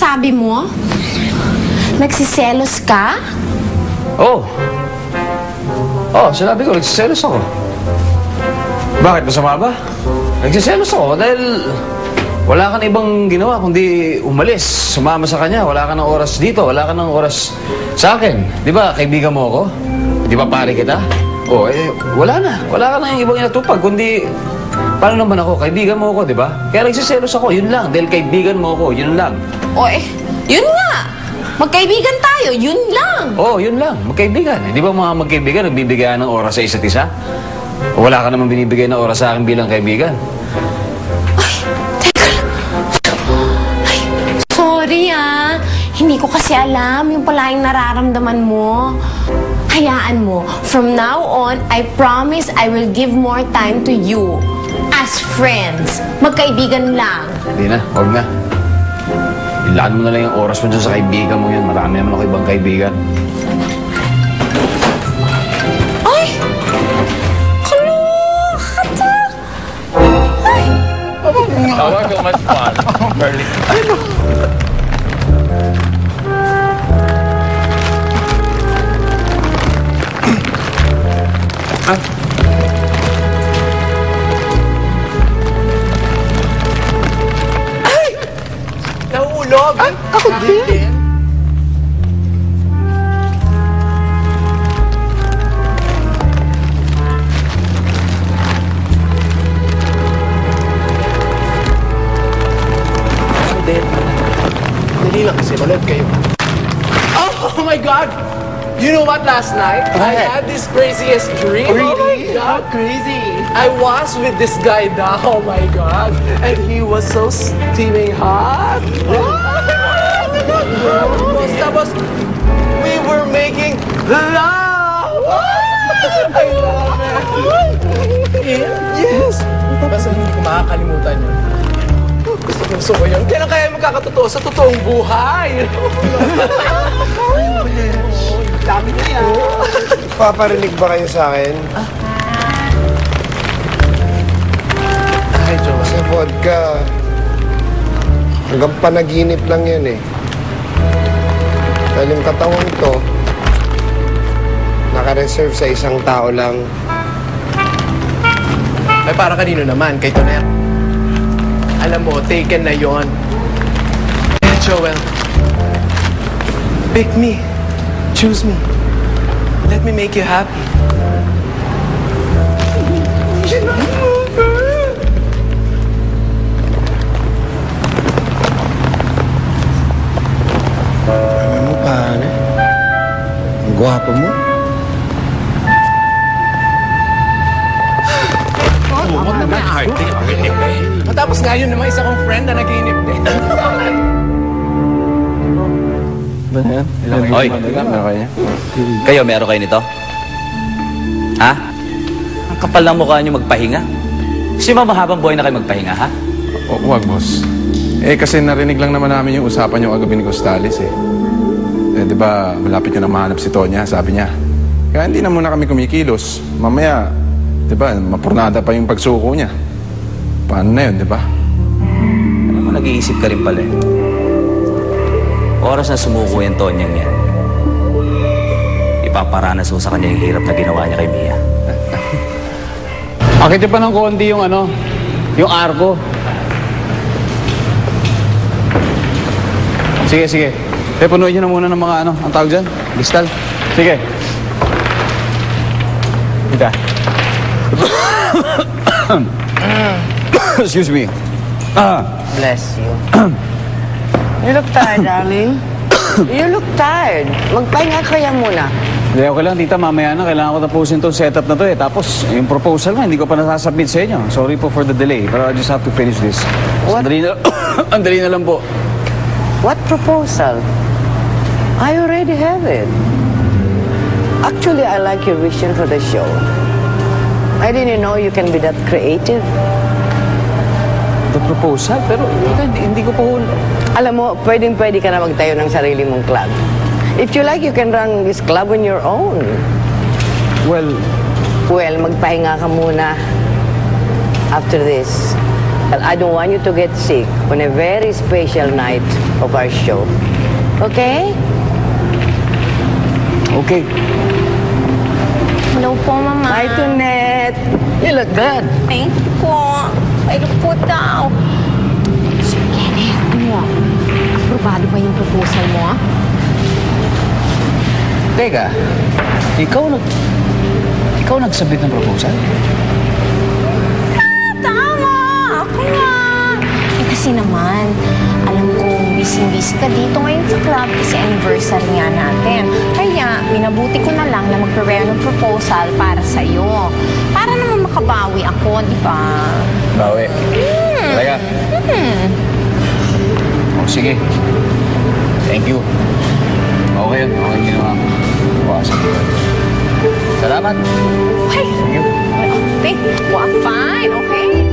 sinasabi mo? Nagsiselos ka? Oo. Sinabi ko, nagsiselos ako. Bakit? Masama ba? Nagsiselos ako dahil wala ka na ibang ginawa kundi umalis, sumama sa kanya. Wala ka ng oras dito, wala ka ng oras sa akin. Di ba, kaibigan mo ako? Di ba pare kita? Wala na. Wala ka na yung ibang inatupag kundi paano naman ako? Kaibigan mo ako, di ba? Kaya nagsiselos ako, yun lang. Dahil kaibigan mo ako, yun lang. Yun nga. Magkaibigan tayo, yun lang. Yun lang. Magkaibigan. Di ba mga magkaibigan, nagbibigay ng oras sa isa't isa? Wala ka naman binibigay ng oras sa akin bilang kaibigan. Sorry hindi ko kasi alam yung pala yung nararamdaman mo. Hayaan mo, from now on, I promise I will give more time to you. As friends, magkaibigan lang. Hindi na, huwag na. Ilaan mo na lang yung oras mo dyan sa kaibigan mo yun. Marami naman ako ibang kaibigan. Ay! Kalakata! Ay! Oh, so much fun. Merly. Nahulog! Ako din! Dali lang kasi, manood kayo. Oh my God! You know what, last night? I had this craziest dream. Really? Oh my God. Crazy! I was with this guy now, oh my God. And he was so steaming hot. Tapos, we were making love! I love it! Yes! Basta hindi ko makakalimutan yun. Gusto ko yun. Kaya magkakatotoo sa totoong buhay. Dami na yan. Paparinig ba kayo sa akin? Ay, Joe. Sa vodka, hanggang panaginip lang yan eh. Dahil yung katawang to, naka-reserve sa isang tao lang. Ay, para kanino naman? Kay Toner. Alam mo, taken na yon. Eh, Joel. Pick me. Choose me. Let me make you happy. Alam mo, pare, ang gwapo mo. Matapos nga yun naman, isa kong friend na nag-iinip din. Ba yan? Hoy. Kayo, meron kayo nito? Ha? Ang kapal ng mukha niyo magpahinga? Kasi mahabang buhay na kayo magpahinga, ha? Wag, boss. Kasi narinig lang naman namin yung usapan yung agabi ni Gustales, eh. Di ba, malapit nyo na mahanap si Tonya, sabi niya. Kaya hindi na muna kami kumikilos. Mamaya, di ba, mapurnada pa yung pagsuko niya. Paano na yun, di ba? Alam mo, nag-iisip ka rin pala, eh. Oras na sumuko yung Tonyang yan. Ipaparanas mo sa kanya yung hirap na ginawa niya kay Mia. Akit pa ng konti yung yung arko. Sige. Punuin nyo na muna ng mga ang tawag dyan? Distal. Sige. Ika. Excuse me. Bless you. You look tired, darling. You look tired. Magpahinga kaya muna. Hindi, okay lang, tita. Mamaya na. Kailangan ko tapusin itong setup na to eh. Tapos, yung proposal nga, hindi ko pa nasasubmit sa inyo. Sorry po for the delay. Pero I just have to finish this. What? Andali na lang po. What proposal? I already have it. Actually, I like your vision for the show. I didn't know you can be that creative. The proposal? Pero hindi ko po... Alam mo, pwedeng-pwede ka na magtayo ng sarili mong club. If you like, you can run this club on your own. Well, magpahinga ka muna. After this, Well, I don't want you to get sick on a very special night of our show. Okay? Okay. Hello po, Mama. Hi, Tonet. You look good. Thank you po. Ay, po daw. Sir Kenneth, ano? Aprobado ba yung proposal mo? Teka, ikaw nagsabit ng proposal? Tama! Ako nga! Eh kasi naman, alam kong busy-busy ka dito ngayon sa club kasi anniversary nga natin. Kaya, minabuti ko na lang na mag-prepare ng proposal para sa'yo. Para naman makabawi ako, di ba? Bawi. Talaga? Oh, sige. Thank you. Okay yun. Okay ginawa mo. Buwasan ko. Salamat. Hey! Thank you. Okay. Well, fine, okay?